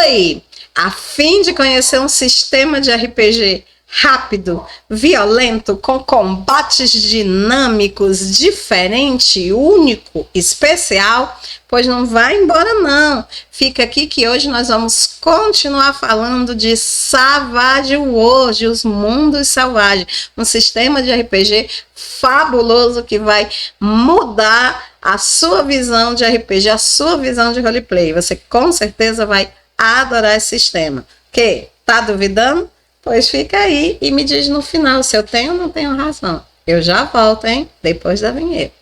Oi! A fim de conhecer um sistema de RPG rápido, violento, com combates dinâmicos, diferente, único, especial, pois não vai embora não. Fica aqui que hoje nós vamos continuar falando de Savage Worlds, os mundos selvagens, um sistema de RPG fabuloso que vai mudar a sua visão de RPG, a sua visão de roleplay. Você com certeza vai adorar esse sistema. Que? Tá duvidando? Pois fica aí e me diz no final se eu tenho ou não tenho razão. Eu já volto, hein? Depois da vinheta.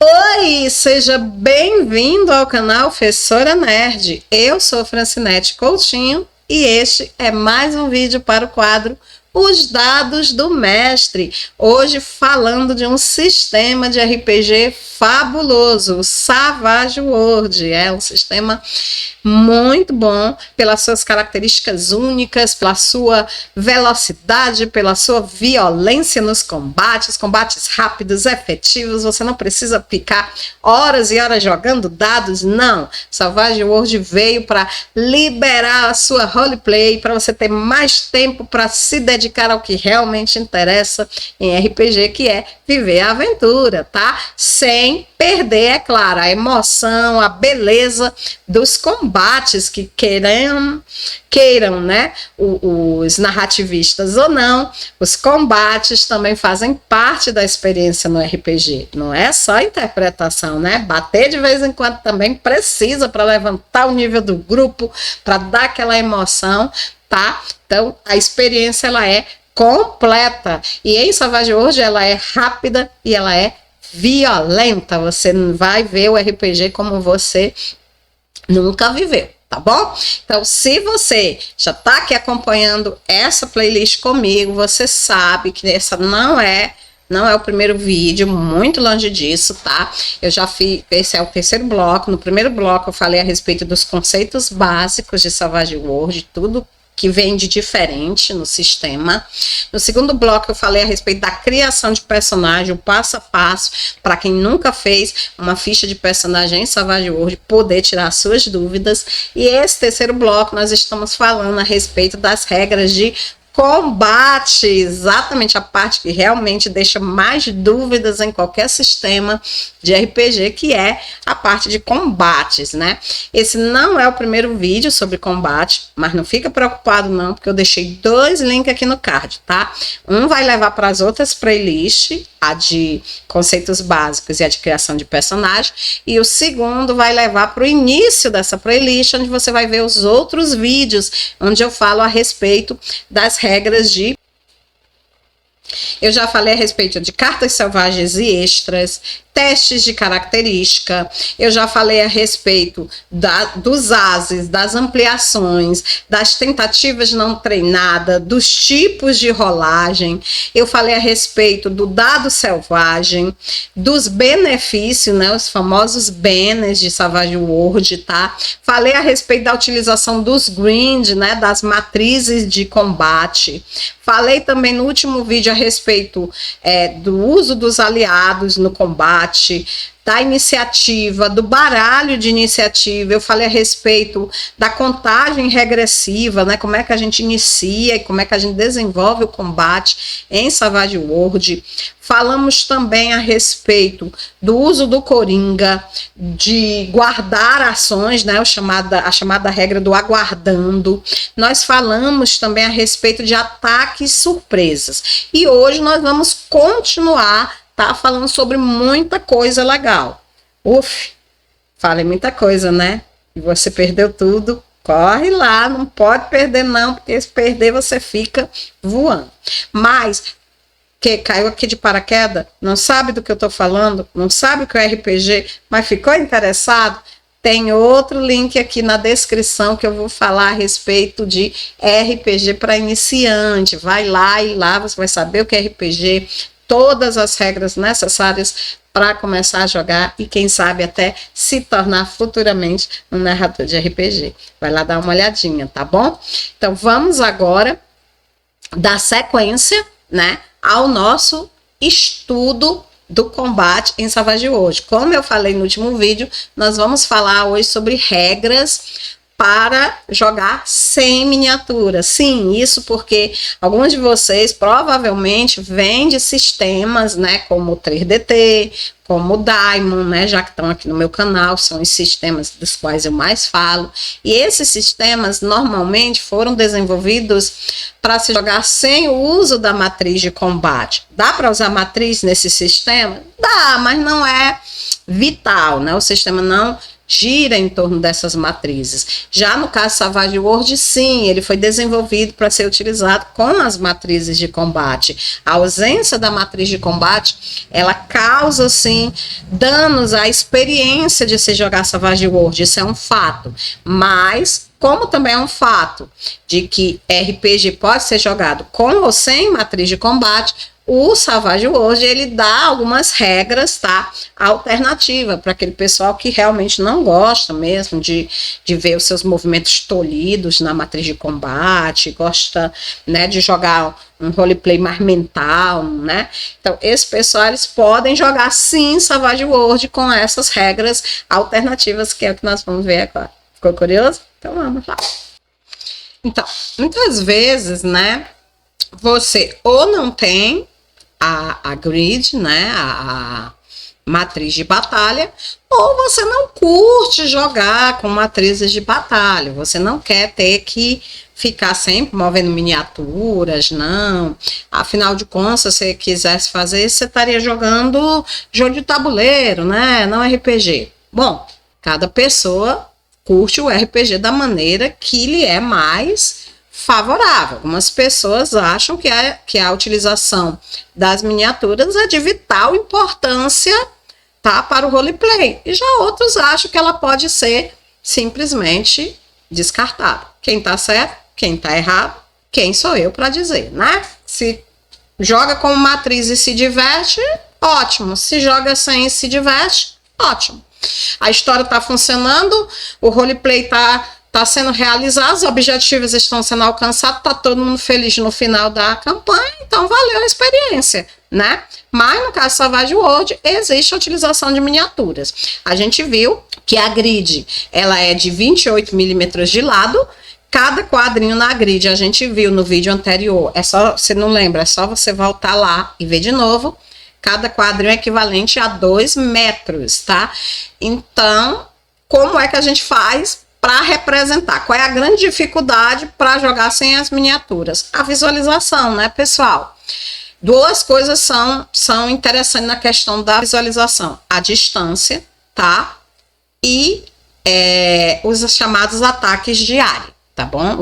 Oi, seja bem-vindo ao canal Fessora Nerd. Eu sou Francinete Coutinho e este é mais um vídeo para o quadro Os Dados do Mestre. Hoje falando de um sistema de RPG fabuloso, o Savage Worlds. É um sistema muito bom pelas suas características únicas, pela sua velocidade, pela sua violência nos combates rápidos, efetivos. Você não precisa ficar horas e horas jogando dados, não. Savage Worlds veio para liberar a sua roleplay, para você ter mais tempo para se dedicar ao que realmente interessa em RPG, que é viver a aventura, tá? Sem perder, é claro, a emoção, a beleza dos combates que queiram, né? Os narrativistas ou não, os combates também fazem parte da experiência no RPG. Não é só interpretação, né? Bater de vez em quando também precisa para levantar o nível do grupo, para dar aquela emoção, tá? Então, a experiência, ela é completa. E em Savage Worlds, ela é rápida e ela é violenta. Você vai ver o RPG como você nunca viveu, tá bom? Então, se você já tá aqui acompanhando essa playlist comigo, você sabe que essa não é o primeiro vídeo, muito longe disso, tá? Eu já fiz, esse é o terceiro bloco. No primeiro bloco eu falei a respeito dos conceitos básicos de Savage Worlds, tudo que vem de diferente no sistema. No segundo bloco eu falei a respeito da criação de personagem, o passo a passo, para quem nunca fez uma ficha de personagem em Savage Worlds, poder tirar suas dúvidas. E esse terceiro bloco nós estamos falando a respeito das regras de combate, exatamente a parte que realmente deixa mais dúvidas em qualquer sistema de RPG, que é a parte de combates, né? Esse não é o primeiro vídeo sobre combate, mas não fica preocupado não, porque eu deixei 2 links aqui no card, tá? Um vai levar para as outras playlists, a de conceitos básicos e a de criação de personagem, e o segundo vai levar para o início dessa playlist, onde você vai ver os outros vídeos, onde eu falo a respeito das regras de... Eu já falei a respeito de cartas selvagens e extras, testes de característica, eu já falei a respeito dos ases, das ampliações, das tentativas não treinadas, dos tipos de rolagem, eu falei a respeito do dado selvagem, dos benefícios, né, os famosos benes de Savage Worlds, tá? Falei a respeito da utilização dos grind, né, das matrizes de combate. Falei também no último vídeo a respeito do uso dos aliados no combate, da iniciativa, do baralho de iniciativa. Eu falei a respeito da contagem regressiva, né? Como é que a gente inicia e como é que a gente desenvolve o combate em Savage Worlds. Falamos também a respeito do uso do Coringa, de guardar ações, né? A chamada regra do aguardando. Nós falamos também a respeito de ataques surpresas. E hoje nós vamos continuar, tá, falando sobre muita coisa legal. Falei muita coisa, né? E você perdeu tudo, corre lá, não pode perder não, porque se perder você fica voando. Mas que caiu aqui de paraquedas, não sabe do que eu tô falando, não sabe o que é RPG, mas ficou interessado? Tem outro link aqui na descrição que eu vou falar a respeito de RPG para iniciante. Vai lá e lá você vai saber o que é RPG, todas as regras necessárias para começar a jogar e quem sabe até se tornar futuramente um narrador de RPG. Vai lá dar uma olhadinha, tá bom? Então vamos agora dar sequência, né, ao nosso estudo do combate em Savage World. Como eu falei no último vídeo, nós vamos falar hoje sobre regras para jogar sem miniatura. Sim, isso porque alguns de vocês provavelmente vêm de sistemas, né, como o 3DT, como o Diamond, né, já que estão aqui no meu canal, são os sistemas dos quais eu mais falo. E esses sistemas normalmente foram desenvolvidos para se jogar sem o uso da matriz de combate. Dá para usar matriz nesse sistema? Dá, mas não é vital, né? O sistema não gira em torno dessas matrizes. Já no caso Savage World, sim, ele foi desenvolvido para ser utilizado com as matrizes de combate. A ausência da matriz de combate, ela causa, sim, danos à experiência de se jogar Savage World, isso é um fato. Mas, como também é um fato de que RPG pode ser jogado com ou sem matriz de combate, o Savage World, ele dá algumas regras, tá? Alternativa para aquele pessoal que realmente não gosta mesmo de ver os seus movimentos tolhidos na matriz de combate, gosta, né, de jogar um roleplay mais mental, né? Então, esse pessoal, eles podem jogar sim Savage World com essas regras alternativas, que é o que nós vamos ver agora. Ficou curioso? Então, vamos lá. Então, muitas vezes, né, você ou não tem a grid, né, a matriz de batalha, ou você não curte jogar com matrizes de batalha, você não quer ter que ficar sempre movendo miniaturas, não. Afinal de contas, se você quisesse fazer isso, você estaria jogando jogo de tabuleiro, né, não RPG. Bom, cada pessoa curte o RPG da maneira que lhe é mais favorável. Algumas pessoas acham que a utilização das miniaturas é de vital importância, tá, para o roleplay. E já outros acham que ela pode ser simplesmente descartada. Quem tá certo, quem tá errado, quem sou eu para dizer, né? Se joga como matriz e se diverte, ótimo. Se joga sem e se diverte, ótimo. A história tá funcionando, o roleplay tá sendo realizado, os objetivos estão sendo alcançados, tá todo mundo feliz no final da campanha, então valeu a experiência, né? Mas no caso Savage World, existe a utilização de miniaturas. A gente viu que a grid, ela é de 28 milímetros de lado, cada quadrinho na grid, a gente viu no vídeo anterior, é só, se não lembra, é só você voltar lá e ver de novo, cada quadrinho é equivalente a 2 metros, tá? Então, como é que a gente faz para representar? Qual é a grande dificuldade para jogar sem as miniaturas? A visualização, né, pessoal? Duas coisas são interessantes na questão da visualização. A distância, tá? E os chamados ataques de área, tá bom?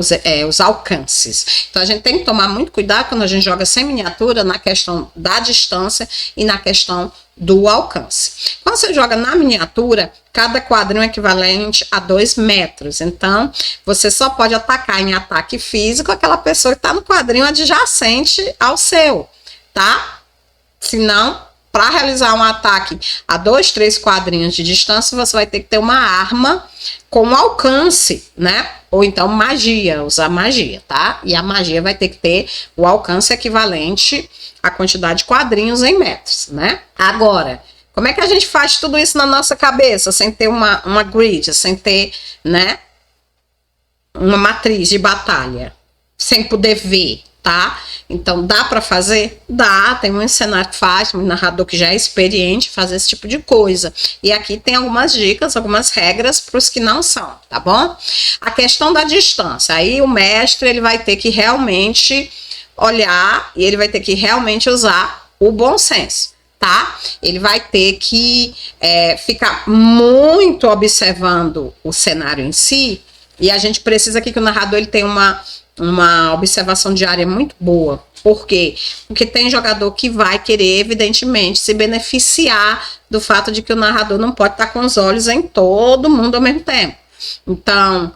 Os alcances. Então, a gente tem que tomar muito cuidado quando a gente joga sem miniatura na questão da distância e na questão do alcance. Quando você joga na miniatura, cada quadrinho é equivalente a 2 metros. Então, você só pode atacar em ataque físico aquela pessoa que está no quadrinho adjacente ao seu, tá? Senão, para realizar um ataque a 2, 3 quadrinhos de distância, você vai ter que ter uma arma com alcance, né? Ou então magia, usar magia, tá? E a magia vai ter que ter o alcance equivalente à quantidade de quadrinhos em metros, né? Agora, como é que a gente faz tudo isso na nossa cabeça, sem ter uma grid, sem ter, né, uma matriz de batalha, sem poder ver, tá? Então, dá para fazer? Dá, tem um cenário que faz, um narrador que já é experiente fazer esse tipo de coisa. E aqui tem algumas dicas, algumas regras para os que não são, tá bom? A questão da distância, aí o mestre, ele vai ter que realmente olhar e ele vai ter que realmente usar o bom senso, tá? Ele vai ter que ficar muito observando o cenário em si, e a gente precisa aqui que o narrador ele tenha uma observação de área muito boa. Por quê? Porque tem jogador que vai querer, evidentemente, se beneficiar do fato de que o narrador não pode estar com os olhos em todo mundo ao mesmo tempo. Então,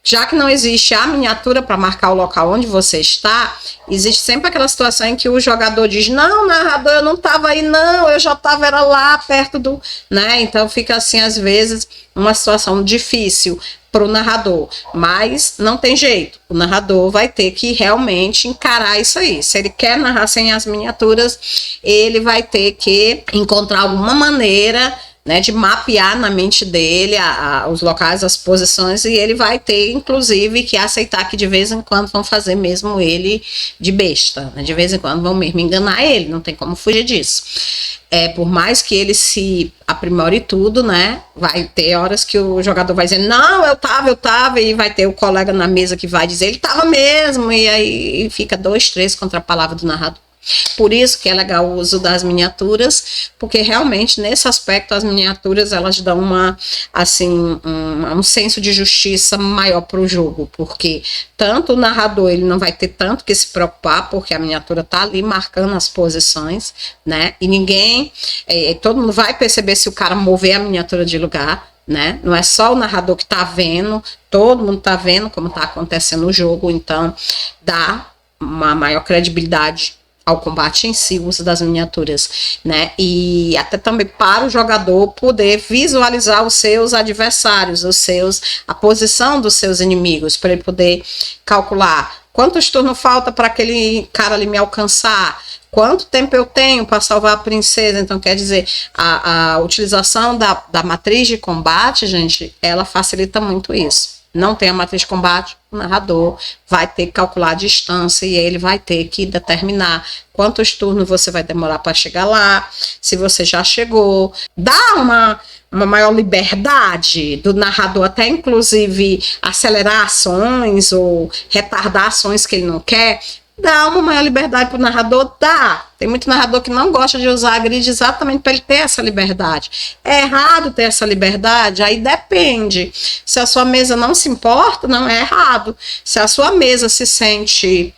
já que não existe a miniatura para marcar o local onde você está, existe sempre aquela situação em que o jogador diz, não, narrador, eu não estava aí, não, eu já estava era lá perto do, né? Então fica assim, às vezes, uma situação difícil para o narrador, mas não tem jeito, o narrador vai ter que realmente encarar isso aí. Se ele quer narrar sem as miniaturas, ele vai ter que encontrar alguma maneira, né, de mapear na mente dele os locais, as posições, e ele vai ter, inclusive, que aceitar que de vez em quando vão fazer mesmo ele de besta, né? De vez em quando vão mesmo enganar ele, não tem como fugir disso. Por mais que ele se aprimore tudo, né, vai ter horas que o jogador vai dizer, não, eu tava, e vai ter o colega na mesa que vai dizer, ele tava mesmo, e aí fica 2, 3 contra a palavra do narrador. Por isso que é legal o uso das miniaturas, porque realmente nesse aspecto as miniaturas elas dão um senso de justiça maior para o jogo, porque tanto o narrador ele não vai ter tanto que se preocupar, porque a miniatura tá ali marcando as posições, né? E todo mundo vai perceber se o cara mover a miniatura de lugar, né? Não é só o narrador que tá vendo, todo mundo tá vendo como tá acontecendo o jogo, então dá uma maior credibilidade ao combate em si, o uso das miniaturas, né? E até também para o jogador poder visualizar os seus adversários, a posição dos seus inimigos, para ele poder calcular quantos turnos falta para aquele cara ali me alcançar, quanto tempo eu tenho para salvar a princesa. Então, quer dizer, a utilização da matriz de combate, gente, ela facilita muito isso. Não tem a matriz de combate, o narrador vai ter que calcular a distância e ele vai ter que determinar quantos turnos você vai demorar para chegar lá, se você já chegou. Dá uma maior liberdade do narrador, até inclusive acelerar ações ou retardar ações que ele não quer. Dá uma maior liberdade para o narrador? Dá. Tem muito narrador que não gosta de usar a grid exatamente para ele ter essa liberdade. É errado ter essa liberdade? Aí depende. Se a sua mesa não se importa, não é errado. Se a sua mesa se sente,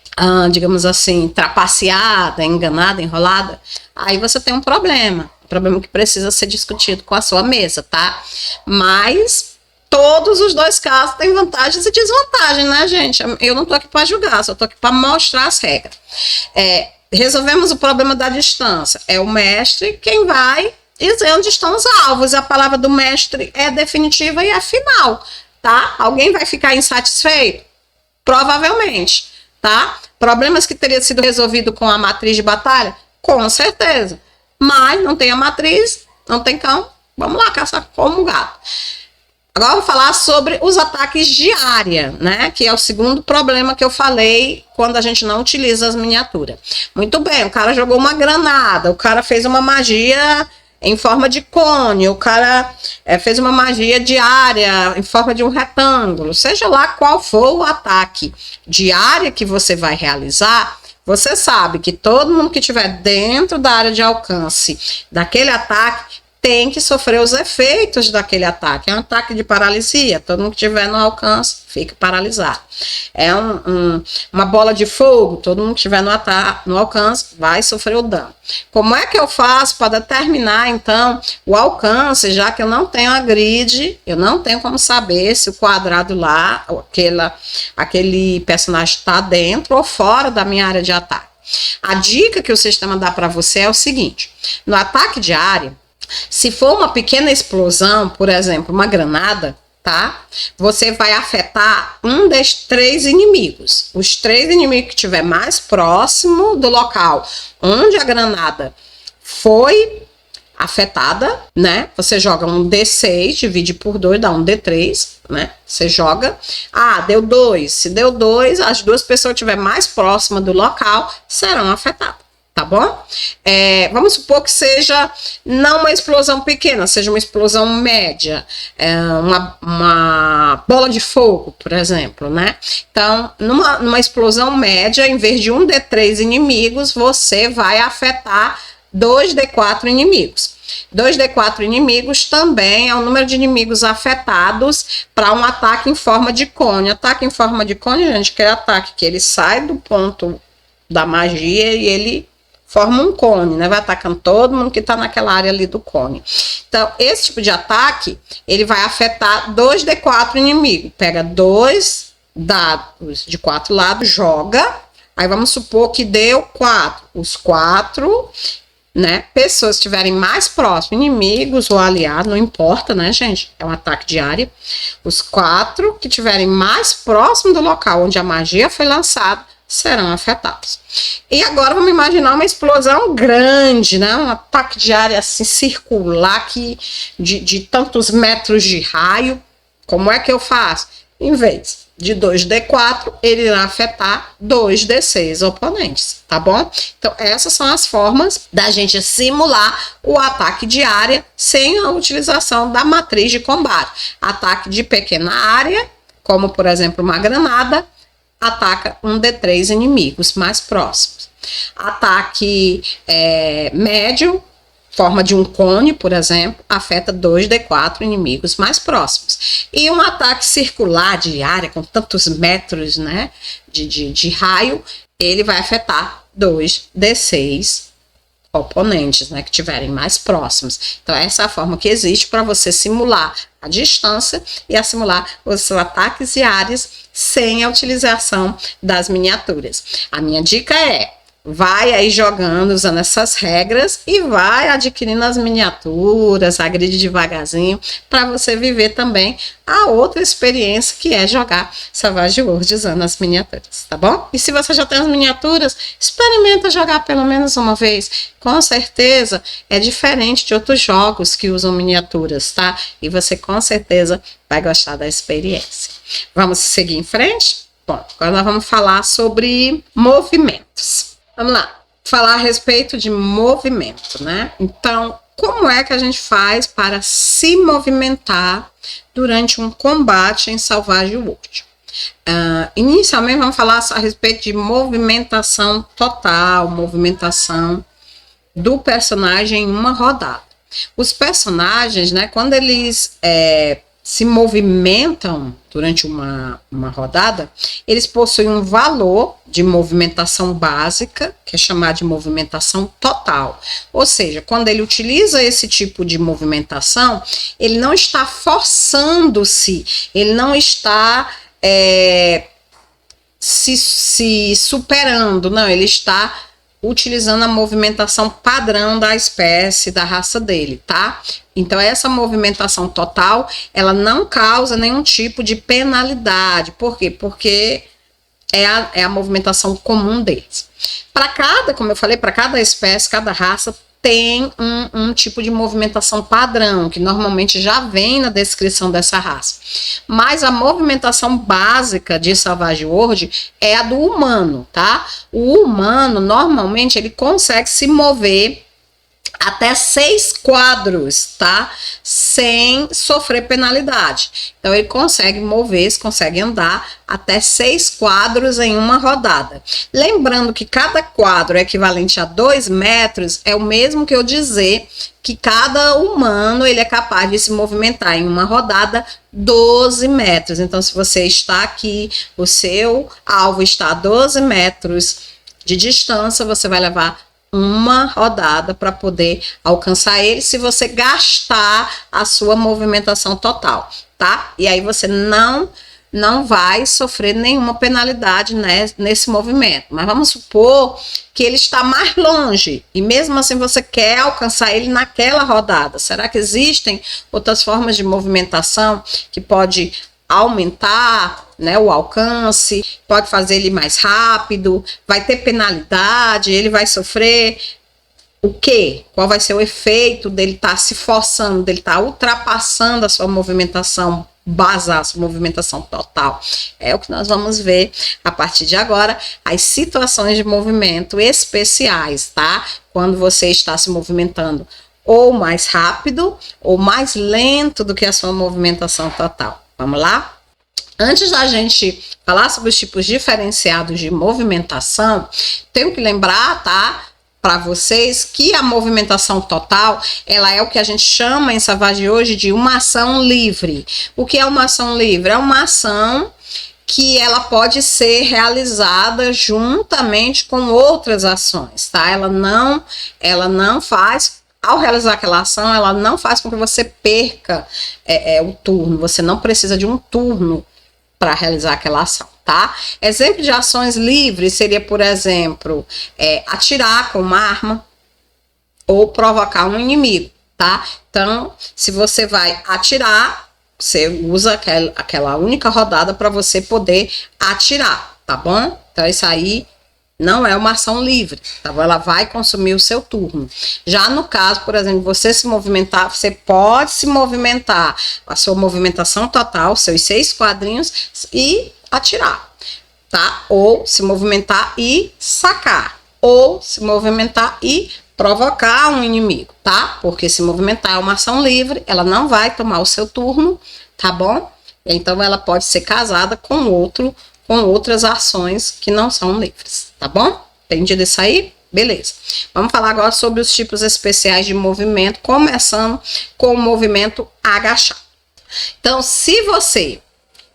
digamos assim, trapaceada, enganada, enrolada, aí você tem um problema. Um problema que precisa ser discutido com a sua mesa, tá? Mas todos os dois casos têm vantagens e desvantagens, né, gente? Eu não tô aqui para julgar, só tô aqui para mostrar as regras. Resolvemos o problema da distância. É o mestre quem vai dizer onde estão os alvos. A palavra do mestre é definitiva e é final, tá? Alguém vai ficar insatisfeito? Provavelmente, tá? Problemas que teriam sido resolvidos com a matriz de batalha? Com certeza. Mas não tem a matriz, não tem cão. Vamos lá caçar como um gato. Agora eu vou falar sobre os ataques de área, né? Que é o segundo problema que eu falei quando a gente não utiliza as miniaturas. Muito bem, o cara jogou uma granada, o cara fez uma magia em forma de cone, o cara fez uma magia de área em forma de um retângulo. Seja lá qual for o ataque de área que você vai realizar, você sabe que todo mundo que estiver dentro da área de alcance daquele ataque tem que sofrer os efeitos daquele ataque. É um ataque de paralisia, todo mundo que estiver no alcance fica paralisado. É uma bola de fogo, todo mundo que estiver no alcance vai sofrer o dano. Como é que eu faço para determinar, então, o alcance, já que eu não tenho a grid, eu não tenho como saber se o quadrado lá, aquele personagem está dentro ou fora da minha área de ataque? A dica que o sistema dá para você é o seguinte: no ataque de área, se for uma pequena explosão, por exemplo, uma granada, tá? Você vai afetar um dos 3 inimigos. Os 3 inimigos que estiver mais próximo do local onde a granada foi afetada, né? Você joga um D6, divide por 2, dá um D3, né? Você joga. Deu 2. Se deu 2, as 2 pessoas que estiver mais próximas do local serão afetadas. Tá bom? Vamos supor que seja não uma explosão pequena, seja uma explosão média, uma bola de fogo, por exemplo, né? Então, numa explosão média, em vez de um D3 inimigos, você vai afetar 2D4 inimigos. 2D4 inimigos também é o número de inimigos afetados para um ataque em forma de cone. Ataque em forma de cone, gente, que é ataque que ele sai do ponto da magia e ele forma um cone, né? Vai atacando todo mundo que tá naquela área ali do cone. Então, esse tipo de ataque, ele vai afetar 2D4 inimigos. Pega 2 dados de 4 lados, joga. Aí vamos supor que deu 4. Os 4 né? Pessoas que estiverem mais próximas, inimigos ou aliados, não importa, né, gente? É um ataque de área. Os 4 que estiverem mais próximos do local onde a magia foi lançada serão afetados. E agora vamos imaginar uma explosão grande, né? Um ataque de área assim circular de tantos metros de raio. Como é que eu faço? Em vez de 2d4, ele irá afetar 2d6 oponentes, tá bom? Então, essas são as formas da gente simular o ataque de área sem a utilização da matriz de combate. Ataque de pequena área, como por exemplo uma granada, ataca 1d3 inimigos mais próximos. Ataque médio, forma de um cone, por exemplo, afeta 2d4 inimigos mais próximos. E um ataque circular de área, com tantos metros, né, de raio, ele vai afetar 2d6 oponentes, né, que estiverem mais próximos. Então, essa é a forma que existe para você simular a distância e simular os seus ataques de áreas sem a utilização das miniaturas. A minha dica é: vai aí jogando, usando essas regras e vai adquirindo as miniaturas, agride devagarzinho, para você viver também a outra experiência que é jogar Savage World usando as miniaturas, tá bom? E se você já tem as miniaturas, experimenta jogar pelo menos uma vez. Com certeza é diferente de outros jogos que usam miniaturas, tá? E você com certeza vai gostar da experiência. Vamos seguir em frente? Bom, agora nós vamos falar sobre movimentos. Vamos lá, falar a respeito de movimento, né? Então, como é que a gente faz para se movimentar durante um combate em Savage World? Inicialmente, vamos falar a respeito de movimentação total, movimentação do personagem em uma rodada. Os personagens, né, quando eles se movimentam durante uma rodada, eles possuem um valor de movimentação básica, que é chamado de movimentação total. Ou seja, quando ele utiliza esse tipo de movimentação, ele não está forçando-se, ele não está se superando, não, ele está utilizando a movimentação padrão da espécie, da raça dele, tá? Então, essa movimentação total, ela não causa nenhum tipo de penalidade. Por quê? Porque é a movimentação comum deles. Para cada, como eu falei, para cada espécie, cada raça, tem um tipo de movimentação padrão, que normalmente já vem na descrição dessa raça. Mas a movimentação básica de Savage World é a do humano, tá? O humano, normalmente, ele consegue se mover até 6 quadros, tá? Sem sofrer penalidade. Então, ele consegue mover, consegue andar até 6 quadros em uma rodada. Lembrando que cada quadro é equivalente a 2 metros, é o mesmo que eu dizer que cada humano ele é capaz de se movimentar em uma rodada 12 metros. Então, se você está aqui, o seu alvo está a 12 metros de distância, você vai levar uma rodada para poder alcançar ele, se você gastar a sua movimentação total, tá? E aí você não vai sofrer nenhuma penalidade, né, nesse movimento. Mas vamos supor que ele está mais longe e mesmo assim você quer alcançar ele naquela rodada. Será que existem outras formas de movimentação que pode aumentar, né, o alcance, pode fazer ele mais rápido, vai ter penalidade, ele vai sofrer o quê? Qual vai ser o efeito dele estar se forçando, dele estar ultrapassando a sua movimentação basal, a sua movimentação total? É o que nós vamos ver a partir de agora, as situações de movimento especiais, tá? Quando você está se movimentando ou mais rápido ou mais lento do que a sua movimentação total. Vamos lá? Antes da gente falar sobre os tipos diferenciados de movimentação, tenho que lembrar, tá, para vocês que a movimentação total, ela é o que a gente chama em Savage hoje de uma ação livre. O que é uma ação livre? É uma ação que ela pode ser realizada juntamente com outras ações, tá? Ela não faz. Ao realizar aquela ação, ela não faz com que você perca o turno. Você não precisa de um turno para realizar aquela ação, tá? Exemplo de ações livres seria, por exemplo, atirar com uma arma, ou provocar um inimigo, tá? Então, se você vai atirar, você usa aquela única rodada para você poder atirar, tá bom? Então, isso aí não é uma ação livre, tá bom? Ela vai consumir o seu turno. Já no caso, por exemplo, você se movimentar, você pode se movimentar, a sua movimentação total, seus 6 quadrinhos, e atirar, tá? Ou se movimentar e sacar, ou se movimentar e provocar um inimigo, tá? Porque se movimentar é uma ação livre, ela não vai tomar o seu turno, tá bom? Então ela pode ser casada com outras ações que não são livres, tá bom? Entendido isso aí? Beleza. Vamos falar agora sobre os tipos especiais de movimento, começando com o movimento agachado. Então, se você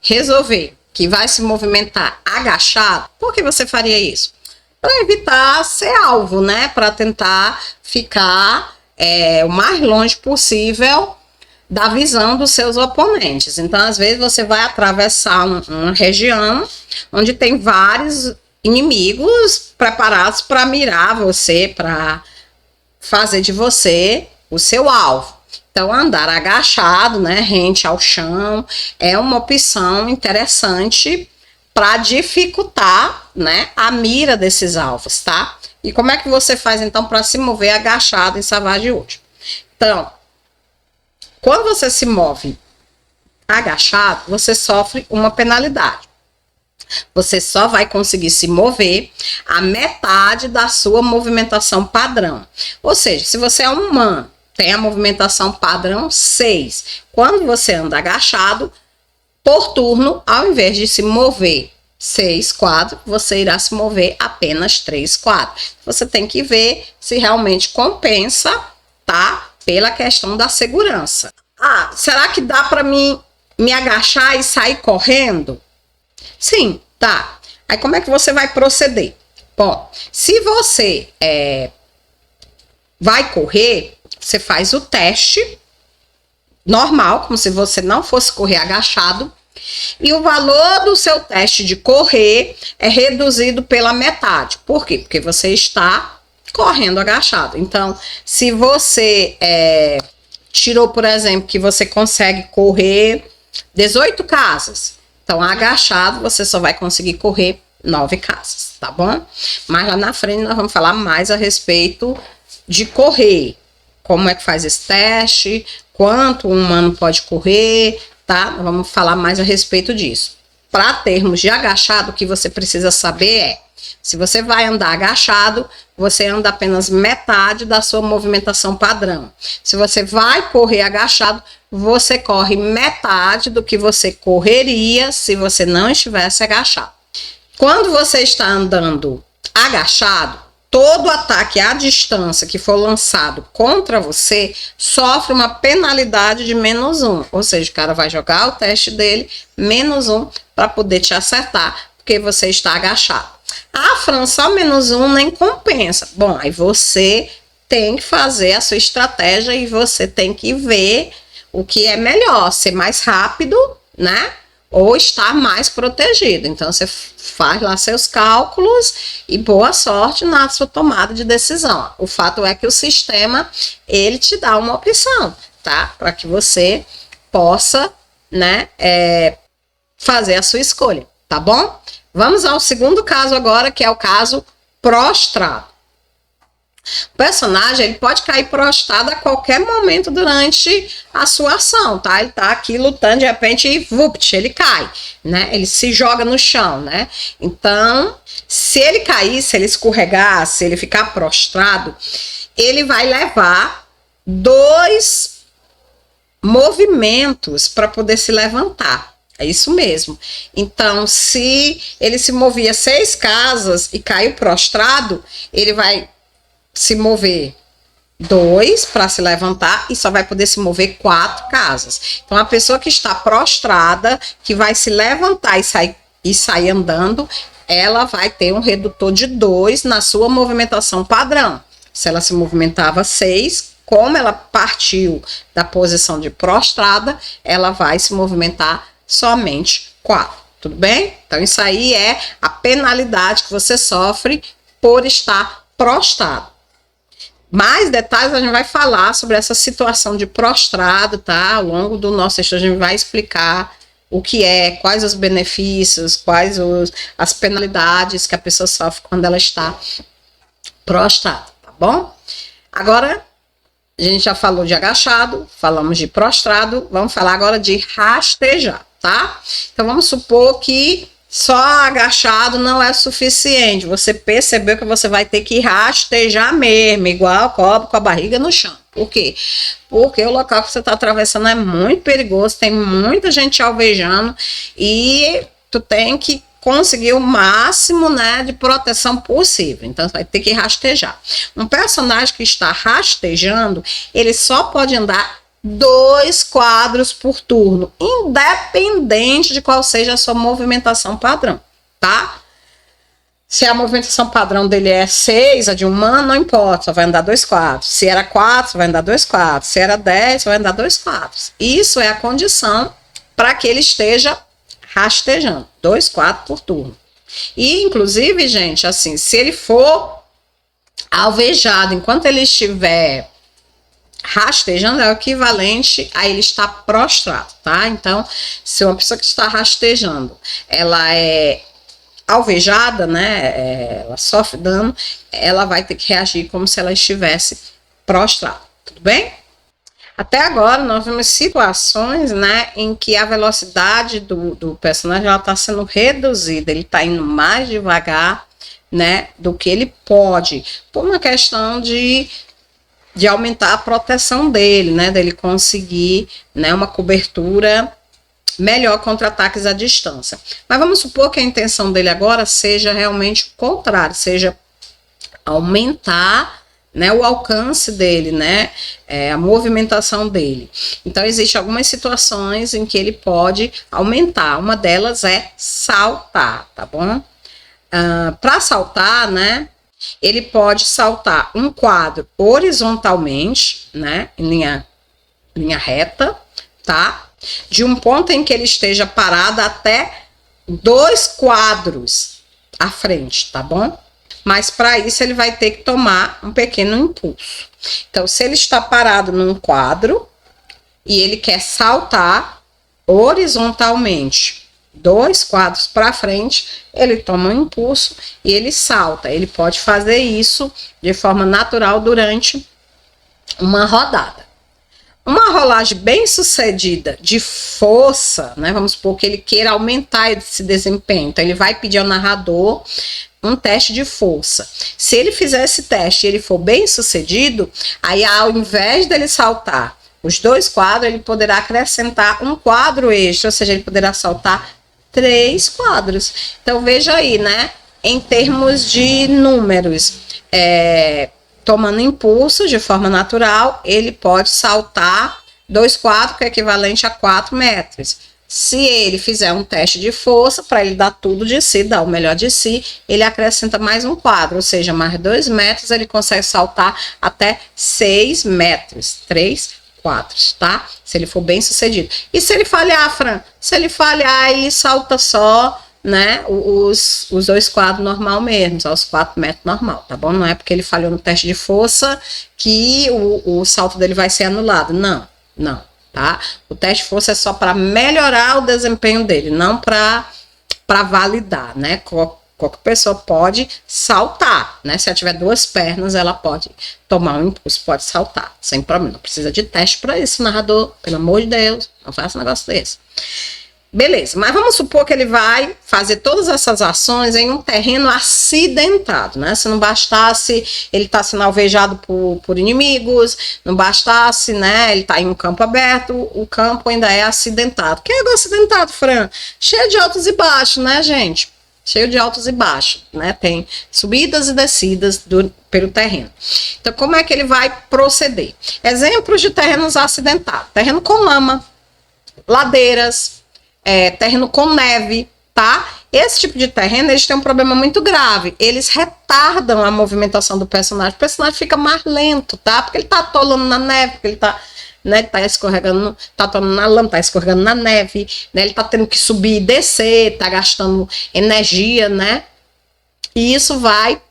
resolver que vai se movimentar agachado, por que você faria isso? Para evitar ser alvo, né? Para tentar ficar o mais longe possível da visão dos seus oponentes. Então, às vezes, você vai atravessar uma região onde tem vários inimigos preparados para mirar você, para fazer de você o seu alvo. Então, andar agachado, né, rente ao chão, é uma opção interessante para dificultar, né, a mira desses alvos, tá? E como é que você faz, então, para se mover agachado em Savage Worlds? Então, quando você se move agachado, você sofre uma penalidade. Você só vai conseguir se mover a metade da sua movimentação padrão. Ou seja, se você é um humano, tem a movimentação padrão 6. Quando você anda agachado, por turno, ao invés de se mover 6 quadros, você irá se mover apenas 3 quadros. Você tem que ver se realmente compensa, tá? Pela questão da segurança. Ah, será que dá para mim me agachar e sair correndo? Sim, tá. Aí como é que você vai proceder? Bom, se você vai correr, você faz o teste normal, como se você não fosse correr agachado, e o valor do seu teste de correr é reduzido pela metade. Por quê? Porque você está correndo agachado. Então, se você tirou, por exemplo, que você consegue correr 18 casas, então agachado você só vai conseguir correr 9 casas, tá bom? Mas lá na frente nós vamos falar mais a respeito de correr, como é que faz esse teste, quanto um humano pode correr, tá? Nós vamos falar mais a respeito disso. Para termos de agachado, o que você precisa saber é, se você vai andar agachado, você anda apenas metade da sua movimentação padrão. Se você vai correr agachado, você corre metade do que você correria se você não estivesse agachado. Quando você está andando agachado, todo ataque à distância que for lançado contra você sofre uma penalidade de -1. Ou seja, o cara vai jogar o teste dele, -1, para poder te acertar, porque você está agachado. Ah, Fran, só -1 nem compensa. Bom, aí você tem que fazer a sua estratégia e você tem que ver o que é melhor, ser mais rápido, né? Ou estar mais protegido. Então, você faz lá seus cálculos e boa sorte na sua tomada de decisão. O fato é que o sistema, ele te dá uma opção, tá? Para que você possa, né, fazer a sua escolha, tá bom? Vamos ao segundo caso agora, que é o caso prostrado. O personagem, ele pode cair prostrado a qualquer momento durante a sua ação, tá? Ele tá aqui lutando, de repente, e vupt, ele cai, né? Ele se joga no chão, né? Então, se ele cair, se ele escorregar, se ele ficar prostrado, ele vai levar 2 movimentos para poder se levantar. É isso mesmo. Então, se ele se movia 6 casas e caiu prostrado, ele vai se mover 2 para se levantar e só vai poder se mover 4 casas. Então, a pessoa que está prostrada, que vai se levantar e sair andando, ela vai ter um redutor de 2 na sua movimentação padrão. Se ela se movimentava 6, como ela partiu da posição de prostrada, ela vai se movimentar somente 4. Tudo bem? Então, isso aí é a penalidade que você sofre por estar prostrado. Mais detalhes a gente vai falar sobre essa situação de prostrado, tá? Ao longo do nosso estudo a gente vai explicar o que é, quais os benefícios, as penalidades que a pessoa sofre quando ela está prostrada, tá bom? Agora, a gente já falou de agachado, falamos de prostrado, vamos falar agora de rastejar, tá? Então vamos supor que só agachado não é suficiente. Você percebeu que você vai ter que rastejar mesmo, igual cobre com a barriga no chão. Por quê? Porque o local que você está atravessando é muito perigoso, tem muita gente alvejando e tu tem que conseguir o máximo, né, de proteção possível. Então, você vai ter que rastejar. Um personagem que está rastejando, ele só pode andar 2 quadros por turno, independente de qual seja a sua movimentação padrão, tá? Se a movimentação padrão dele é 6, a de humano, não importa, só vai andar 2 quadros. Se era 4, vai andar 2 quadros. Se era 10, vai andar 2 quadros. Isso é a condição para que ele esteja rastejando, 2 quadros por turno. E, inclusive, gente, assim, se ele for alvejado enquanto ele estiver rastejando, é o equivalente a ele estar prostrado, tá? Então, se uma pessoa que está rastejando, ela é alvejada, né, ela sofre dano, ela vai ter que reagir como se ela estivesse prostrada, tudo bem? Até agora, nós vimos situações, né, em que a velocidade do personagem está sendo reduzida, ele está indo mais devagar, né, do que ele pode, por uma questão de aumentar a proteção dele, né, dele conseguir, né, uma cobertura melhor contra ataques à distância. Mas vamos supor que a intenção dele agora seja realmente o contrário, seja aumentar, né, o alcance dele, né, a movimentação dele. Então, existem algumas situações em que ele pode aumentar. Uma delas é saltar, tá bom? Para saltar, né, ele pode saltar um quadro horizontalmente, né, em linha reta, tá? De um ponto em que ele esteja parado até 2 quadros à frente, tá bom? Mas para isso ele vai ter que tomar um pequeno impulso. Então, se ele está parado num quadro e ele quer saltar horizontalmente 2 quadros para frente, ele toma um impulso e ele salta. Ele pode fazer isso de forma natural durante uma rodada. Uma rolagem bem sucedida de força, né? Vamos supor que ele queira aumentar esse desempenho. Então, ele vai pedir ao narrador um teste de força. Se ele fizer esse teste e ele for bem sucedido, aí ao invés dele saltar os 2 quadros, ele poderá acrescentar um quadro extra, ou seja, ele poderá saltar 3 quadros. Então, veja aí, né? Em termos de números, tomando impulso de forma natural, ele pode saltar 2 quadros, que é equivalente a 4 metros. Se ele fizer um teste de força, para ele dar tudo de si, dar o melhor de si, ele acrescenta mais um quadro, ou seja, mais 2 metros, ele consegue saltar até 6 metros, 3 quadros, tá? Se ele for bem sucedido. E se ele falhar, Fran? Se ele falhar, ele salta só, né, os 2 quadros normal mesmo, só os 4 metros normal, tá bom? Não é porque ele falhou no teste de força que o salto dele vai ser anulado, não, tá? O teste de força é só para melhorar o desempenho dele, não para validar, né? Qualquer pessoa pode saltar, né? Se ela tiver 2 pernas, ela pode tomar um impulso, pode saltar, sem problema. Não precisa de teste para isso, narrador, pelo amor de Deus, não faça um negócio desse. Beleza, mas vamos supor que ele vai fazer todas essas ações em um terreno acidentado, né? Se não bastasse ele estar sendo alvejado por inimigos, não bastasse, né, ele tá em um campo aberto, o campo ainda é acidentado. Que é acidentado, Fran? Cheio de altos e baixos, né, gente? Cheio de altos e baixos, né? Tem subidas e descidas pelo terreno. Então, como é que ele vai proceder? Exemplos de terrenos acidentados. Terreno com lama, ladeiras, terreno com neve, tá? Esse tipo de terreno, eles têm um problema muito grave. Eles retardam a movimentação do personagem. O personagem fica mais lento, tá? Porque ele tá atolando na neve, porque ele tá, né, tá escorregando, tá atolando na lama, tá escorregando na neve, né? Ele tá tendo que subir e descer, tá gastando energia, né? E isso vai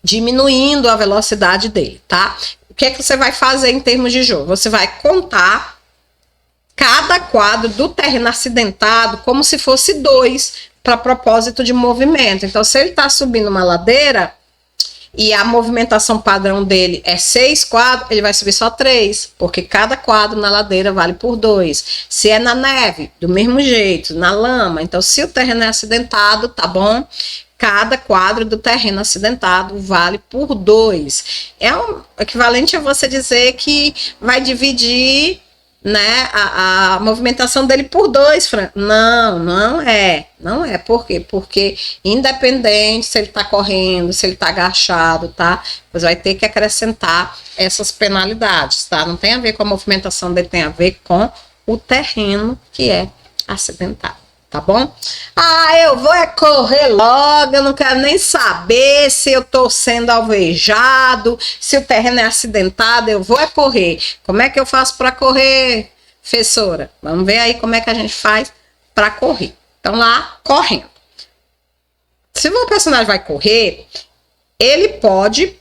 diminuindo a velocidade dele, tá? O que é que você vai fazer em termos de jogo? Você vai contar cada quadro do terreno acidentado como se fosse 2 para propósito de movimento. Então, se ele está subindo uma ladeira e a movimentação padrão dele é 6 quadros, ele vai subir só 3, porque cada quadro na ladeira vale por 2. Se é na neve, do mesmo jeito, na lama. Então, se o terreno é acidentado, tá bom? Cada quadro do terreno acidentado vale por 2. É um equivalente a você dizer que vai dividir, né, a movimentação dele por 2, Fran. Não é. Por quê? Porque independente se ele tá correndo, se ele tá agachado, tá? Você vai ter que acrescentar essas penalidades, tá? Não tem a ver com a movimentação dele, tem a ver com o terreno que é acidentado. Tá bom? Eu vou correr logo, eu não quero nem saber se eu tô sendo alvejado, se o terreno é acidentado, eu vou correr. Como é que eu faço para correr, professora? Vamos ver aí como é que a gente faz para correr. Então lá, correndo. Se o personagem vai correr, ele pode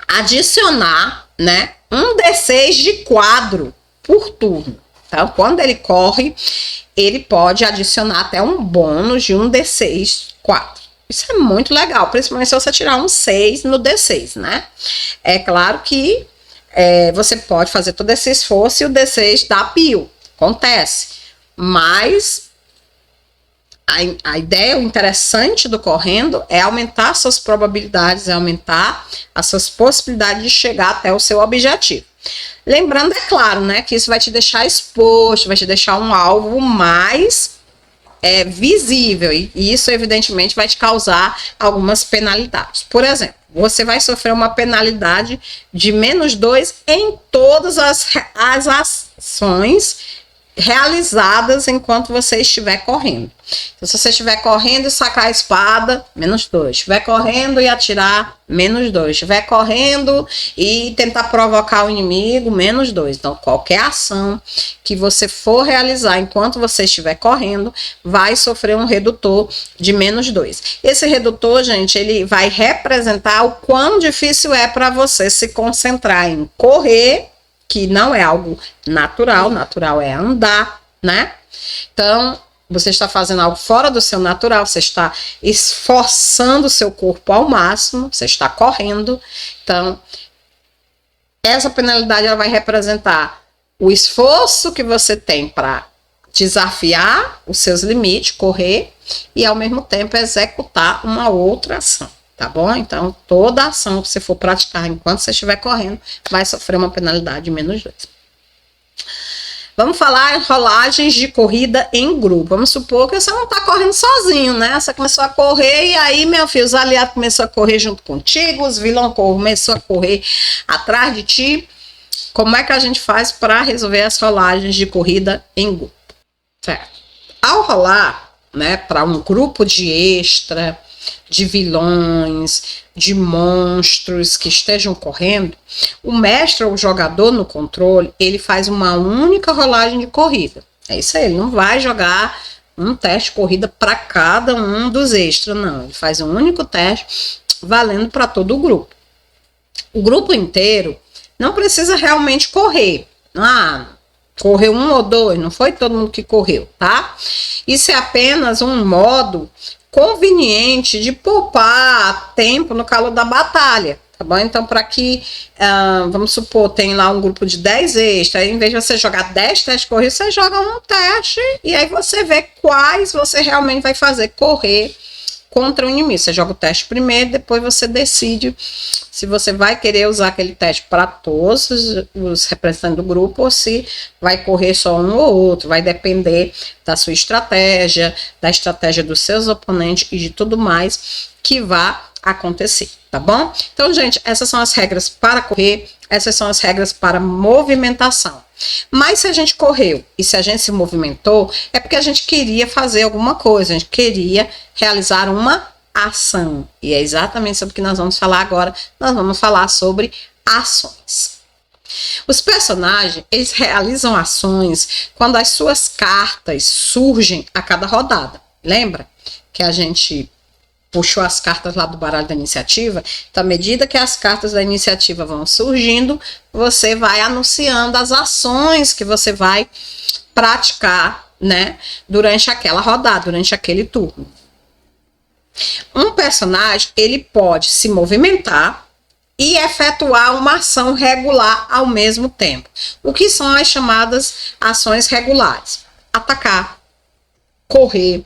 adicionar, né, um D6 de quadro por turno. Então, quando ele corre, ele pode adicionar até um bônus de um D6 4. Isso é muito legal, principalmente se você tirar um 6 no D6, né? É claro que você pode fazer todo esse esforço e o D6 dá pio. Acontece. Mas a ideia, o interessante do correndo é aumentar suas probabilidades, é aumentar as suas possibilidades de chegar até o seu objetivo. Lembrando, é claro, né, que isso vai te deixar exposto, vai te deixar um alvo mais visível, e isso evidentemente vai te causar algumas penalidades. Por exemplo, você vai sofrer uma penalidade de -2 em todas as ações realizadas enquanto você estiver correndo. Então, se você estiver correndo e sacar a espada, -2. Estiver correndo e atirar, -2. Estiver correndo e tentar provocar o inimigo, -2. Então, qualquer ação que você for realizar enquanto você estiver correndo, vai sofrer um redutor de -2. Esse redutor, gente, ele vai representar o quão difícil é para você se concentrar em correr, que não é algo natural é andar, né? Então, você está fazendo algo fora do seu natural, você está esforçando o seu corpo ao máximo, você está correndo. Então, essa penalidade ela vai representar o esforço que você tem para desafiar os seus limites, correr, e ao mesmo tempo executar uma outra ação. Tá bom? Então, toda ação que você for praticar enquanto você estiver correndo vai sofrer uma penalidade de -2. Vamos falar em rolagens de corrida em grupo. Vamos supor que você não tá correndo sozinho, né? Você começou a correr e aí, meu filho, os aliados começaram a correr junto contigo, os vilões começaram a correr atrás de ti. Como é que a gente faz para resolver as rolagens de corrida em grupo? Certo. Ao rolar, né, para um grupo de extra, de vilões, de monstros que estejam correndo, o mestre ou o jogador no controle, ele faz uma única rolagem de corrida. É isso aí, ele não vai jogar um teste de corrida para cada um dos extras, não. Ele faz um único teste valendo para todo o grupo. O grupo inteiro não precisa realmente correr. Correu 1 ou 2, não foi todo mundo que correu, tá? Isso é apenas um modo conveniente de poupar tempo no calor da batalha, tá bom? Então, para que, vamos supor, tem lá um grupo de 10 extras, aí, em vez de você jogar 10 testes corridos, você joga um teste e aí você vê quais você realmente vai fazer correr contra o inimigo. Você joga o teste primeiro, depois você decide se você vai querer usar aquele teste para todos os representantes do grupo ou se vai correr só um ou outro. Vai depender da sua estratégia, da estratégia dos seus oponentes e de tudo mais que vai acontecer, tá bom? Então, gente, essas são as regras para correr, essas são as regras para movimentação. Mas se a gente correu e se a gente se movimentou, é porque a gente queria fazer alguma coisa, a gente queria realizar uma ação. E é exatamente sobre o que nós vamos falar agora. Nós vamos falar sobre ações. Os personagens, eles realizam ações quando as suas cartas surgem a cada rodada. Lembra que a gente puxou as cartas lá do baralho da iniciativa, então à medida que as cartas da iniciativa vão surgindo, você vai anunciando as ações que você vai praticar, né, durante aquela rodada, durante aquele turno. Um personagem, ele pode se movimentar e efetuar uma ação regular ao mesmo tempo. O que são as chamadas ações regulares? Atacar, correr,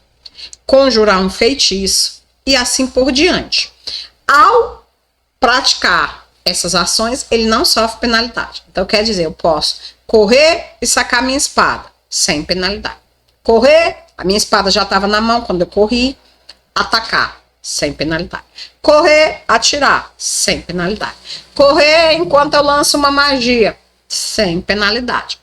conjurar um feitiço e assim por diante. Ao praticar essas ações, ele não sofre penalidade. Então, quer dizer, eu posso correr e sacar minha espada, sem penalidade. Correr, a minha espada já estava na mão quando eu corri. Atacar, sem penalidade. Correr, atirar, sem penalidade. Correr enquanto eu lanço uma magia, sem penalidade.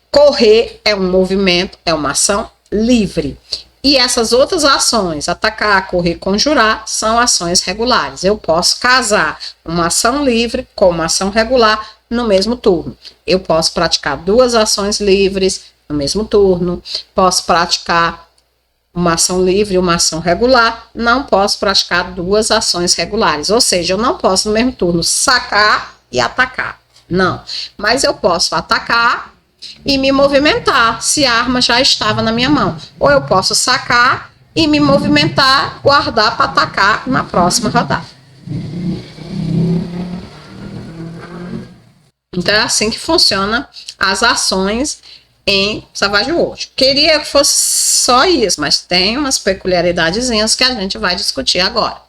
Correr é um movimento, é uma ação livre. E essas outras ações, atacar, correr, conjurar, são ações regulares. Eu posso casar uma ação livre com uma ação regular no mesmo turno. Eu posso praticar duas ações livres no mesmo turno. Posso praticar uma ação livre e uma ação regular. Não posso praticar duas ações regulares. Ou seja, eu não posso no mesmo turno sacar e atacar. Não. Mas eu posso atacar e me movimentar se a arma já estava na minha mão. Ou eu posso sacar e me movimentar, guardar para atacar na próxima rodada. Então é assim que funciona as ações em Savage World. Queria que fosse só isso, mas tem umas peculiaridadezinhas que a gente vai discutir agora.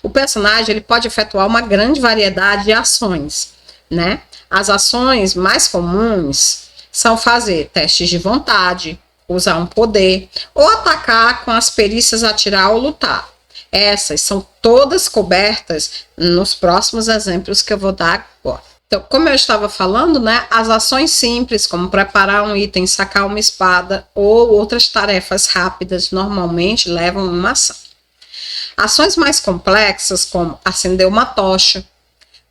O personagem, ele pode efetuar uma grande variedade de ações, né? As ações mais comuns são fazer testes de vontade, usar um poder, ou atacar com as perícias atirar ou lutar. Essas são todas cobertas nos próximos exemplos que eu vou dar agora. Então, como eu estava falando, né, as ações simples, como preparar um item, sacar uma espada ou outras tarefas rápidas, normalmente levam uma ação. Ações mais complexas, como acender uma tocha,